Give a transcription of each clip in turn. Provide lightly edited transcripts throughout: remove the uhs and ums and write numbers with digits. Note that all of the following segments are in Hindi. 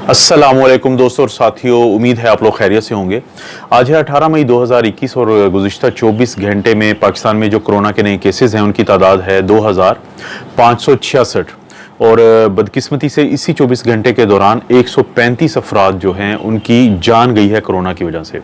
अस्सलामुअलैकुम दोस्तों और साथियों, उम्मीद है आप लोग खैरियत से होंगे। आज है 18 मई 2021 और गुज़िश्ता 24 घंटे में पाकिस्तान में जो कोरोना के नए केसेस हैं उनकी तादाद है 2566 और बदकिस्मती से इसी 24 घंटे के दौरान 135 अफराद जो हैं उनकी जान गई है कोरोना की वजह से।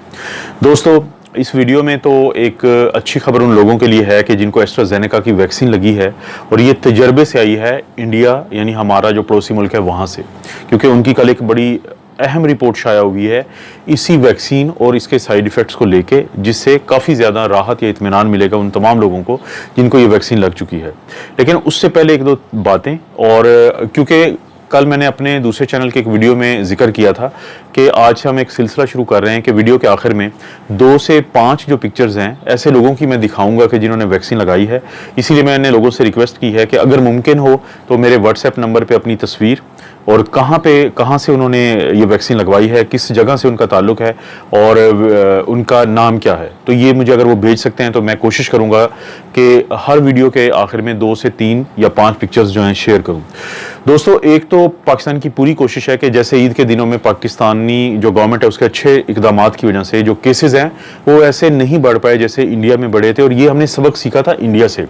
दोस्तों, इस वीडियो में तो एक अच्छी खबर उन लोगों के लिए है कि जिनको एस्ट्राजेनेका की वैक्सीन लगी है और ये तजर्बे से आई है इंडिया यानी हमारा जो पड़ोसी मुल्क है वहाँ से, क्योंकि उनकी कल एक बड़ी अहम रिपोर्ट शाया हुई है इसी वैक्सीन और इसके साइड इफ़ेक्ट्स को लेके, जिससे काफ़ी ज़्यादा राहत या इत्मीनान मिलेगा उन तमाम लोगों को जिनको ये वैक्सीन लग चुकी है। लेकिन उससे पहले एक दो बातें, और क्योंकि कल मैंने अपने दूसरे चैनल के एक वीडियो में जिक्र किया था कि आज से हम एक सिलसिला शुरू कर रहे हैं कि वीडियो के आखिर में 2 से 5 जो पिक्चर्स हैं ऐसे लोगों की मैं दिखाऊंगा कि जिन्होंने वैक्सीन लगाई है। इसीलिए मैंने लोगों से रिक्वेस्ट की है कि अगर मुमकिन हो तो मेरे व्हाट्सएप नंबर पे अपनी तस्वीर और कहाँ से उन्होंने ये वैक्सीन लगवाई है, किस जगह से उनका ताल्लुक है और उनका नाम क्या है, तो ये मुझे अगर वो भेज सकते हैं तो मैं कोशिश करूँगा कि हर वीडियो के आखिर में 2 से 3 या 5 पिक्चर्स जो हैं शेयर करूँ। दोस्तों, एक तो पाकिस्तान की पूरी कोशिश है कि जैसे ईद के दिनों में पाकिस्तानी जो गवर्नमेंट है उसके अच्छे इकदामात की वजह से जो केसेस हैं वो ऐसे नहीं बढ़ पाए जैसे इंडिया में बढ़े थे, और ये हमने सबक सीखा था इंडिया से,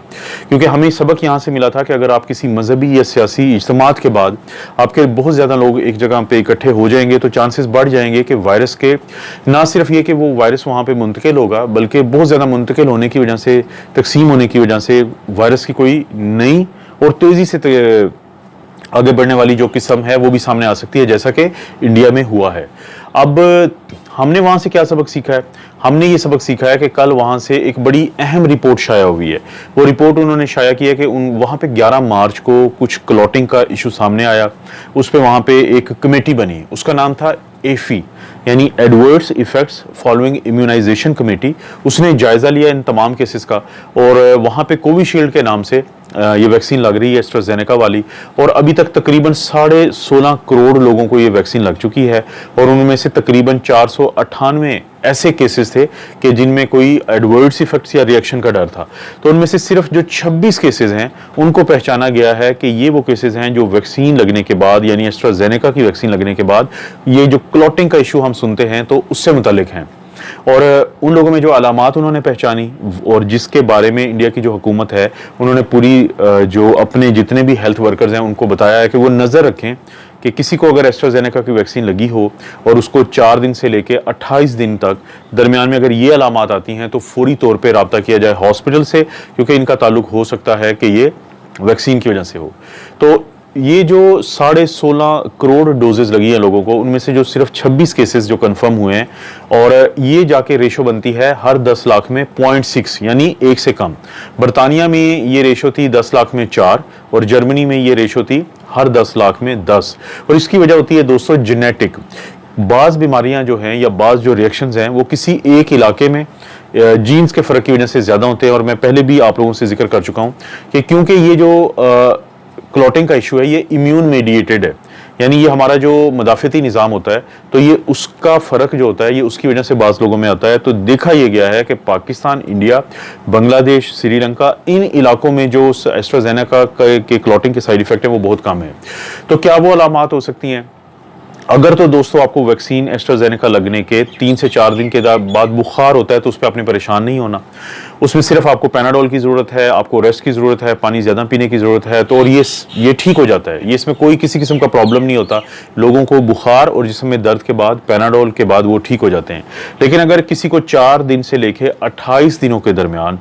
क्योंकि हमें सबक यहाँ से मिला था कि अगर आप किसी मजहबी या सियासी इज्तिमात के बाद आपके बहुत ज़्यादा लोग एक जगह पे इकट्ठे हो जाएंगे तो चांसेस बढ़ जाएंगे कि वायरस के ना सिर्फ ये कि वो वायरस वहाँ पे मुंतकिल होगा, बल्कि बहुत ज़्यादा मुंतकिल होने की वजह से, तकसीम होने की वजह से वायरस की कोई नई और तेज़ी से आगे बढ़ने वाली जो किस्म है वो भी सामने आ सकती है, जैसा कि इंडिया में हुआ है। अब हमने वहाँ से क्या सबक सीखा है? हमने ये सबक सीखा है कि कल वहाँ से एक बड़ी अहम रिपोर्ट शाया हुई है। वो रिपोर्ट उन्होंने शाया की है कि वहाँ पे 11 मार्च को कुछ क्लॉटिंग का इशू सामने आया। उस पर वहाँ पे एक कमेटी बनी, उसका नाम था एफी यानी adverse effects following immunization committee. उसने जायज़ा लिया इन तमाम केसेस का, और वहाँ पे कोविशील्ड के नाम से ये वैक्सीन लग रही है एस्ट्राजेनेका वाली, और अभी तक तकरीबन 16.5 करोड़ लोगों को ये वैक्सीन लग चुकी है, और उनमें से तकरीबन 498 ऐसे केसेस थे कि जिनमें कोई एडवर्स इफेक्ट्स या रिएक्शन का डर था। तो उनमें से सिर्फ जो 26 केसेस हैं उनको पहचाना गया है कि ये वो केसेस हैं जो वैक्सीन लगने के बाद यानी एस्ट्राजेनेका की वैक्सीन लगने के बाद ये जो क्लॉटिंग का इशू हम सुनते हैं तो उससे मुतालिक हैं। और उन लोगों में जो अलामात उन्होंने पहचानी और जिसके बारे में इंडिया की जो हुकूमत है उन्होंने पूरी जो अपने जितने भी हेल्थ वर्कर्स हैं उनको बताया है कि वो नज़र रखें कि किसी को अगर एस्ट्राजेनेका की वैक्सीन लगी हो और उसको 4 दिन से लेकर 28 दिन तक दरमियान में अगर ये अलामात आती हैं तो फौरी तौर पे रब्ता किया जाए हॉस्पिटल से, क्योंकि इनका ताल्लुक हो सकता है कि ये वैक्सीन की वजह से हो। तो ये जो 16.5 करोड़ डोजेज लगी हैं लोगों को, उनमें से जो सिर्फ 26 केसेस जो कंफर्म हुए हैं, और ये जाके रेशो बनती है हर 10 लाख में 0.6 यानी 1 से कम। बरतानिया में ये रेशो थी 10 लाख में 4, और जर्मनी में ये रेशो थी हर 10 लाख में 10। और इसकी वजह होती है दोस्तों जेनेटिक। बाज़ बीमारियां जो हैं या बाज़ जो रिएक्शंस हैं वो किसी एक इलाके में जीन्स के फ़र्क की वजह से ज़्यादा होते हैं, और मैं पहले भी आप लोगों से जिक्र कर चुका हूँ कि क्योंकि ये जो क्लॉटिंग का इशू है ये इम्यून मेडिएटेड है, यानी ये हमारा जो मदाफ़ती निज़ाम होता है तो ये उसका फ़र्क जो होता है ये उसकी वजह से बाज़ लोगों में आता है। तो देखा ये गया है कि पाकिस्तान, इंडिया, बांग्लादेश, श्रीलंका, इन इलाकों में जो एस्ट्राजेनेका के क्लॉटिंग के साइड इफ़ेक्ट हैं वो बहुत कम है। तो क्या वो अलामात हो सकती हैं? अगर तो दोस्तों आपको वैक्सीन एस्ट्राजेनेका लगने के 3 से 4 दिन के बाद बुखार होता है तो उस पर आपने परेशान नहीं होना। उसमें सिर्फ आपको पैनाडोल की ज़रूरत है, आपको रेस्ट की ज़रूरत है, पानी ज़्यादा पीने की ज़रूरत है, तो और ये ठीक हो जाता है। ये इसमें कोई किसी किस्म का प्रॉब्लम नहीं होता। लोगों को बुखार और जिस्म में दर्द के बाद पैनाडोल के बाद वो ठीक हो जाते हैं। लेकिन अगर किसी को 4 दिन से लेके 28 दिनों के दरमियान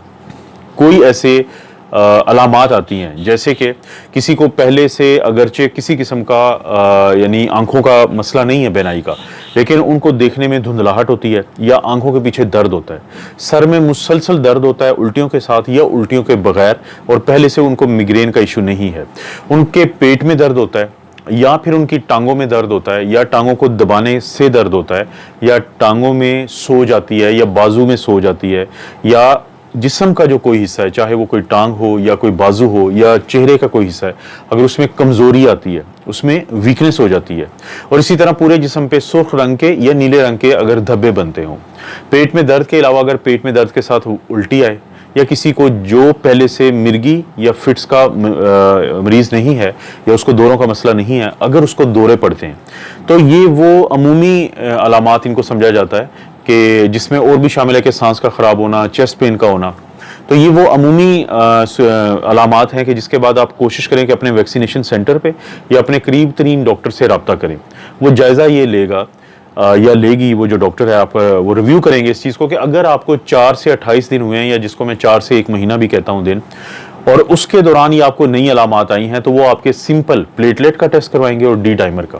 कोई ऐसे अलामात आती हैं, जैसे कि किसी को पहले से अगरचे किसी किस्म का यानी आंखों का मसला नहीं है बेनाई का, लेकिन उनको देखने में धुंधलाहट होती है या आंखों के पीछे दर्द होता है, सर में मुसलसल दर्द होता है उल्टियों के साथ या उल्टियों के बगैर, और पहले से उनको मिग्रेन का इशू नहीं है, उनके पेट में दर्द होता है या फिर उनकी टांगों में दर्द होता है या टांगों को दबाने से दर्द होता है या टांगों में सो जाती है या बाजू में सो जाती है, या जिस्म का जो कोई हिस्सा है, चाहे वो कोई टांग हो या कोई बाजू हो या चेहरे का कोई हिस्सा है, अगर उसमें कमज़ोरी आती है, उसमें वीकनेस हो जाती है, और इसी तरह पूरे जिस्म पे सुर्ख रंग के या नीले रंग के अगर धब्बे बनते हों, पेट में दर्द के अलावा अगर पेट में दर्द के साथ उल्टी आए या किसी को जो पहले से मिर्गी या फिट्स का मरीज नहीं है या उसको दौरों का मसला नहीं है, अगर उसको दौरे पड़ते हैं तो ये वो अमूमी अलामात इनको समझा जाता है कि जिसमें और भी शामिल है कि सांस का ख़राब होना, चेस्ट पेन का होना। तो ये वो अमूमी अलामात हैं कि जिसके बाद आप कोशिश करें कि अपने वैक्सीनेशन सेंटर पे या अपने करीब तरीन डॉक्टर से रब्ता करें। वो जायज़ा ये लेगा या लेगी, वो जो डॉक्टर है, आप वो रिव्यू करेंगे इस चीज़ को कि अगर आपको 4 से 28 दिन हुए हैं, या जिसको मैं 4 से 1 महीना भी कहता हूँ दिन, और उसके दौरान ये आपको नई अलामात आई हैं, तो वो आपके सिंपल प्लेटलेट का टेस्ट करवाएंगे और डी डाइमर का।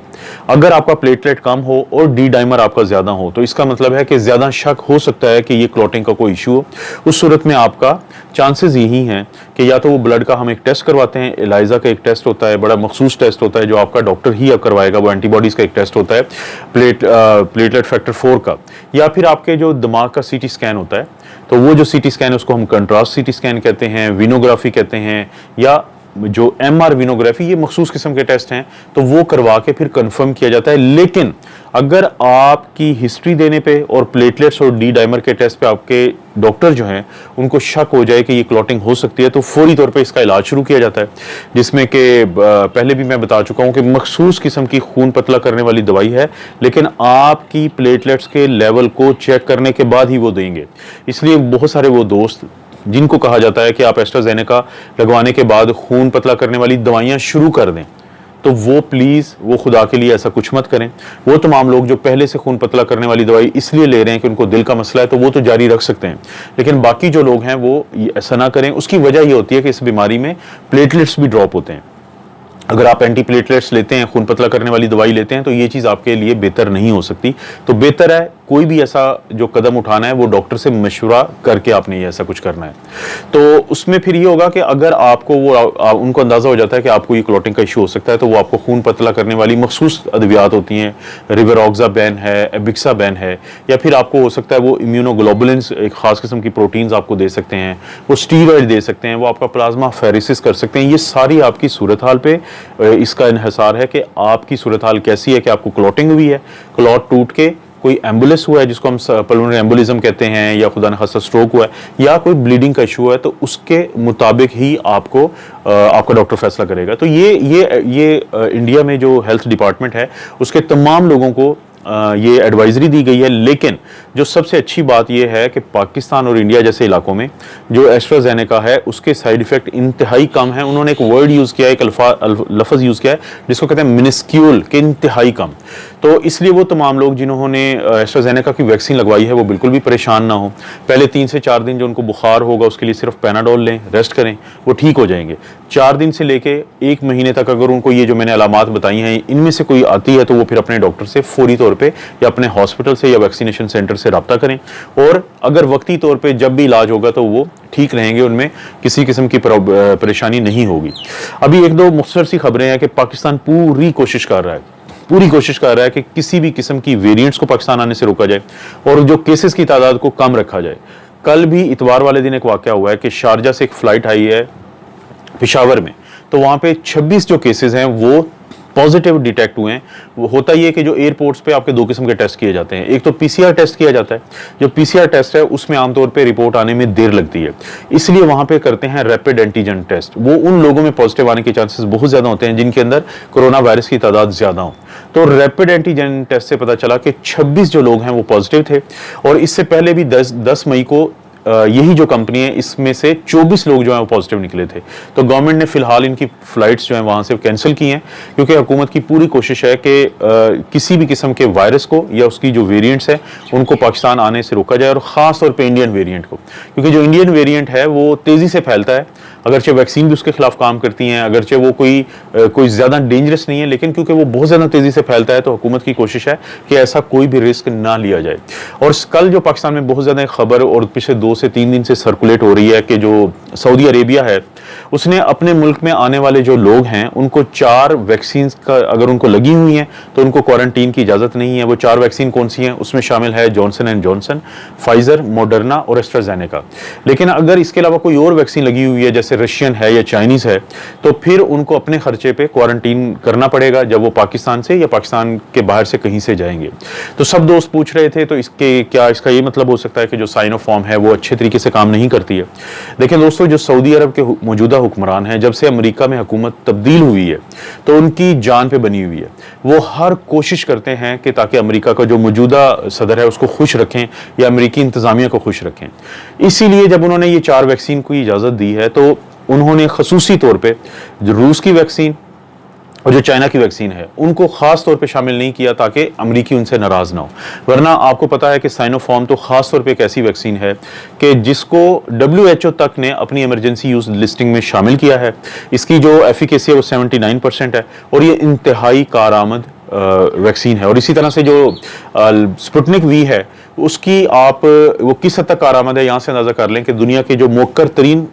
अगर आपका प्लेटलेट कम हो और डी डाइमर आपका ज़्यादा हो तो इसका मतलब है कि ज़्यादा शक हो सकता है कि ये क्लॉटिंग का कोई इशू हो। उस सूरत में आपका चांसेस यही हैं कि या तो वो ब्लड का हम एक टेस्ट करवाते हैं, एलाइजा का एक टेस्ट होता है, बड़ा मखसूस टेस्ट होता है जो आपका डॉक्टर ही अब करवाएगा, वो एंटीबॉडीज़ का एक टेस्ट होता है प्लेटलेट फैक्टर 4 का, या फिर आपके जो दिमाग का सीटी स्कैन होता है, तो वो जो सीटी स्कैन है उसको हम कंट्रास्ट सीटी स्कैन कहते हैं, विनोग्राफी कहते हैं, या जो एमआर विनोग्राफी, ये मखसूस किस्म के टेस्ट हैं, तो वो करवा के फिर कंफर्म किया जाता है। लेकिन अगर आपकी हिस्ट्री देने पे और प्लेटलेट्स और डी डाइमर के टेस्ट पे आपके डॉक्टर जो हैं उनको शक हो जाए कि ये क्लॉटिंग हो सकती है, तो फौरी तौर पे इसका इलाज शुरू किया जाता है, जिसमें कि पहले भी मैं बता चुका हूँ कि मखसूस किस्म की खून पतला करने वाली दवाई है, लेकिन आपकी प्लेटलेट्स के लेवल को चेक करने के बाद ही वो देंगे। इसलिए बहुत सारे वो दोस्त जिनको कहा जाता है कि आप एस्ट्राजेनेका लगवाने के बाद खून पतला करने वाली दवाइयां शुरू कर दें, तो वो प्लीज़, वो खुदा के लिए ऐसा कुछ मत करें। वो तमाम लोग जो पहले से खून पतला करने वाली दवाई इसलिए ले रहे हैं कि उनको दिल का मसला है, तो वो तो जारी रख सकते हैं, लेकिन बाकी जो लोग हैं वो ऐसा ना करें। उसकी वजह ये होती है कि इस बीमारी में प्लेटलेट्स भी ड्रॉप होते हैं। अगर आप एंटी प्लेटलेट्स लेते हैं, खून पतला करने वाली दवाई लेते हैं, तो ये चीज़ आपके लिए बेहतर नहीं हो सकती। तो बेहतर है कोई भी ऐसा जो कदम उठाना है वो डॉक्टर से मशवरा करके आपने ये ऐसा कुछ करना है। तो उसमें फिर ये होगा कि अगर आपको वो उनको अंदाज़ा हो जाता है कि आपको ये क्लॉटिंग का इशू हो सकता है, तो वो आपको खून पतला करने वाली मखसूस अद्वियात होती हैं, रिवेरोक्साबैन है, एबिक्साबैन है, या फिर आपको हो सकता है वो इम्यूनोग्लोबुलिन्स, एक खास किस्म की प्रोटीन्स आपको दे सकते हैं, वो स्टीरॉयड दे सकते हैं, वो आपका प्लाज्मा फेरिसिस कर सकते हैं। ये सारी आपकी सूरत हाल पे इसका इन्हिसार है कि आपकी सूरत हाल कैसी है, कि आपको क्लॉटिंग हुई है, क्लॉट टूट के कोई एम्बुलेंस हुआ है जिसको हम पल्मोनरी एम्बोलिज्म कहते हैं, या खुदा न खास्ता स्ट्रोक हुआ है, या कोई ब्लीडिंग का इशू है, तो उसके मुताबिक ही आपको आपका डॉक्टर फैसला करेगा। तो ये इंडिया में जो हेल्थ डिपार्टमेंट है उसके तमाम लोगों को ये एडवाइजरी दी गई है। लेकिन जो सबसे अच्छी बात यह है कि पाकिस्तान और इंडिया जैसे इलाकों में जो एस्ट्राजेनेका है उसके साइड इफेक्ट इंतहाई कम है। उन्होंने एक वर्ड यूज़ किया है, एक लफ्ज़ यूज़ किया है जिसको कहते हैं मिनिस्क्यूल, के इंतहाई कम। तो इसलिए वो तमाम लोग जिन्होंने एस्ट्राजेनेका की वैक्सीन लगवाई है वो बिल्कुल भी परेशान ना हो। पहले 3 से 4 दिन जो उनको बुखार होगा उसके लिए सिर्फ पैनाडोल लें, रेस्ट करें, वो ठीक हो जाएंगे। 4 दिन से लेके 1 महीने तक अगर उनको ये जो मैंने अलामात बताई हैं इनमें से कोई आती है, तो वो फिर अपने डॉक्टर से फौरी तौर पे या अपने हॉस्पिटल से या वैक्सीनेशन सेंटर से रब्ता करें, और अगर वक्ती तौर पे जब भी इलाज होगा तो वो ठीक रहेंगे, उनमें किसी किस्म की परेशानी नहीं होगी। अभी 1-2 मुख्तसर सी खबरें हैं कि पाकिस्तान पूरी कोशिश कर रहा है कि किसी भी किस्म की वेरिएंट्स को पाकिस्तान आने से रोका जाए और जो केसेस की तादाद को कम रखा जाए। कल भी इतवार वाले दिन एक वाकया हुआ है कि शारजा से एक फ्लाइट आई है पेशावर में, तो वहाँ पे 26 जो केसेस हैं वो पॉजिटिव डिटेक्ट हुए हैं। वो होता ही है कि जो एयरपोर्ट्स पे आपके 2 किस्म के टेस्ट किए जाते हैं, एक तो पीसीआर टेस्ट किया जाता है। जो पीसीआर टेस्ट है उसमें आमतौर पे रिपोर्ट आने में देर लगती है, इसलिए वहाँ पे करते हैं रैपिड एंटीजन टेस्ट। वो उन लोगों में पॉजिटिव आने के चांसेस बहुत ज़्यादा होते हैं जिनके अंदर कोरोना वायरस की तादाद ज़्यादा हो। तो रैपिड एंटीजन टेस्ट से पता चला कि 26 जो लोग हैं वो पॉजिटिव थे, और इससे पहले भी 10 मई को यही जो कंपनी है इसमें से 24 लोग जो हैं वो पॉजिटिव निकले थे। तो गवर्नमेंट ने फिलहाल इनकी फ़्लाइट्स जो हैं वहाँ से कैंसिल की हैं, क्योंकि हुकूमत की पूरी कोशिश है कि किसी भी किस्म के वायरस को या उसकी जो वेरिएंट्स हैं उनको पाकिस्तान आने से रोका जाए, और ख़ास तौर पे इंडियन वेरिएंट को, क्योंकि जो इंडियन वेरिएंट है वो तेज़ी से फैलता है। अगरचे वैक्सीन भी उसके खिलाफ काम करती हैं, अगरचे वो कोई ज़्यादा डेंजरस नहीं है, लेकिन क्योंकि वो बहुत ज़्यादा तेज़ी से फैलता है तो हुकूमत की कोशिश है कि ऐसा कोई भी रिस्क ना लिया जाए। और कल जो पाकिस्तान में बहुत ज़्यादा खबर और पिछले 2 से 3 दिन से सर्कुलेट हो रही है कि जो सऊदी अरेबिया है, उसने अपने मुल्क में आने वाले जो लोग हैं उनको 4 वैक्सीन का अगर उनको लगी हुई हैं तो उनको क्वारंटीन की इजाज़त नहीं है। वो 4 वैक्सीन कौन सी हैं? उसमें शामिल है Johnson and Johnson, Pfizer, Moderna और एस्ट्राजेनेका। लेकिन अगर इसके अलावा कोई और वैक्सीन लगी हुई है जैसे रशियन है या चाइनीज़ है तो फिर उनको अपने खर्चे पे क्वारंटीन करना पड़ेगा जब वो पाकिस्तान से या पाकिस्तान के बाहर से कहीं से जाएंगे। तो सब दोस्त पूछ रहे थे तो इसका ये मतलब हो सकता है कि जो साइनोफार्म है वो अच्छे तरीके से काम नहीं करती है। देखिए दोस्तों, जो सऊदी अरब के मौजूदा हुक्मरान हैं, जब से अमेरिका में हुकूमत तब्दील हुई है तो उनकी जान पे बनी हुई है। वो हर कोशिश करते हैं कि ताकि अमेरिका का जो मौजूदा सदर है उसको खुश रखें या अमेरिकी इंतजामिया को खुश रखें। इसीलिए जब उन्होंने ये 4 वैक्सीन को इजाज़त दी है तो उन्होंने खसूसी तौर पे जो रूस की वैक्सीन और जो चाइना की वैक्सीन है उनको खास तौर पे शामिल नहीं किया ताकि अमेरिकी उनसे नाराज ना हो। वरना आपको पता है कि साइनोफार्म तो खास तौर पे एक ऐसी वैक्सीन है कि जिसको WHO तक ने अपनी इमरजेंसी यूज लिस्टिंग में शामिल किया है। इसकी जो एफिकेसी है वो 79% है और ये इंतहाई कारआमद वैक्सीन है। और इसी तरह से जो स्पुतनिक वी है उसकी आप वो किस हद तक कारआमद है यहाँ से अंदाज़ा कर लें कि दुनिया के जो मोकर तरीन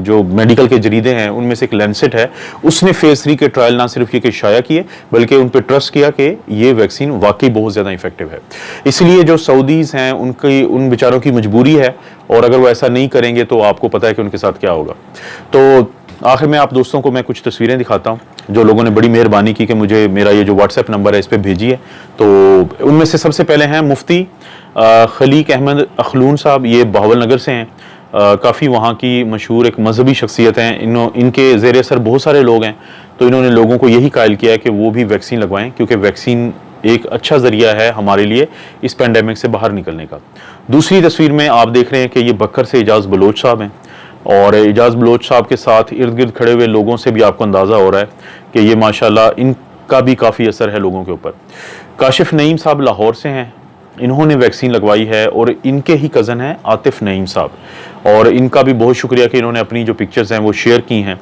जो मेडिकल के जरीदे हैं उनमें से एक लैंसेट है, उसने फेज 3 के ट्रायल ना सिर्फ ये कि शाया किए बल्कि उन पर ट्रस्ट किया कि ये वैक्सीन वाकई बहुत ज़्यादा इफेक्टिव है। इसलिए जो सऊदीज़ हैं उन बेचारों की मजबूरी है और अगर वो ऐसा नहीं करेंगे तो आपको पता है कि उनके साथ क्या होगा। तो आखिर में आप दोस्तों को मैं कुछ तस्वीरें दिखाता हूँ जो लोगों ने बड़ी मेहरबानी की कि मुझे मेरा ये जो व्हाट्सएप नंबर है इस पर भेजी है। तो उनमें से सबसे पहले हैं मुफ्ती खलीक अहमद अखलून साहब, ये बहावल नगर से हैं। काफ़ी वहाँ की मशहूर एक मजहबी शख्सियत हैं। इनके ज़ेर असर बहुत सारे लोग हैं तो इन्होंने लोगों को यही कायल किया है कि वो भी वैक्सीन लगवाएं क्योंकि वैक्सीन एक अच्छा ज़रिया है हमारे लिए इस पेंडेमिक से बाहर निकलने का। दूसरी तस्वीर में आप देख रहे हैं कि ये बकर से एजाज़ बलोच साहब हैं और एजाज़ बलोच साहब के साथ इर्द गिर्द खड़े हुए लोगों से भी आपको अंदाज़ा हो रहा है कि ये माशाल्लाह इनका भी काफ़ी असर है लोगों के ऊपर। काशिफ नईम साहब लाहौर से हैं, इन्होंने वैक्सीन लगवाई है और इनके ही कज़न हैं आतिफ नईम साहब और इनका भी बहुत शुक्रिया कि इन्होंने अपनी जो पिक्चर्स हैं वो शेयर की हैं।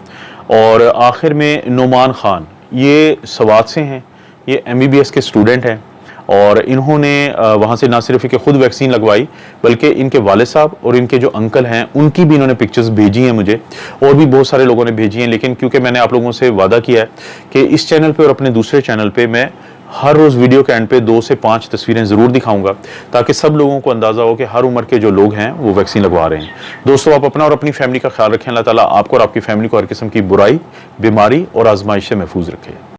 और आखिर में नुमान खान, ये सवात से हैं, ये MBBS के स्टूडेंट हैं और इन्होंने वहाँ से ना सिर्फ कि खुद वैक्सीन लगवाई बल्कि इनके वालिद साहब और इनके जो अंकल हैं उनकी भी इन्होंने पिक्चर्स भेजी हैं मुझे, और भी बहुत सारे लोगों ने भेजी हैं। लेकिन क्योंकि मैंने आप लोगों से वादा किया है कि इस चैनल पे और अपने दूसरे चैनल पे मैं हर रोज़ वीडियो के एंड पे 2 से 5 तस्वीरें ज़रूर दिखाऊंगा ताकि सब लोगों को अंदाज़ा हो कि हर उम्र के जो लोग हैं वो वैक्सीन लगवा रहे हैं। दोस्तों, आप अपना और अपनी फैमिली का ख्याल रखें। अल्लाह ताला आपको और आपकी फैमिली को हर किस्म की बुराई, बीमारी और आजमाइश से महफूज रखे।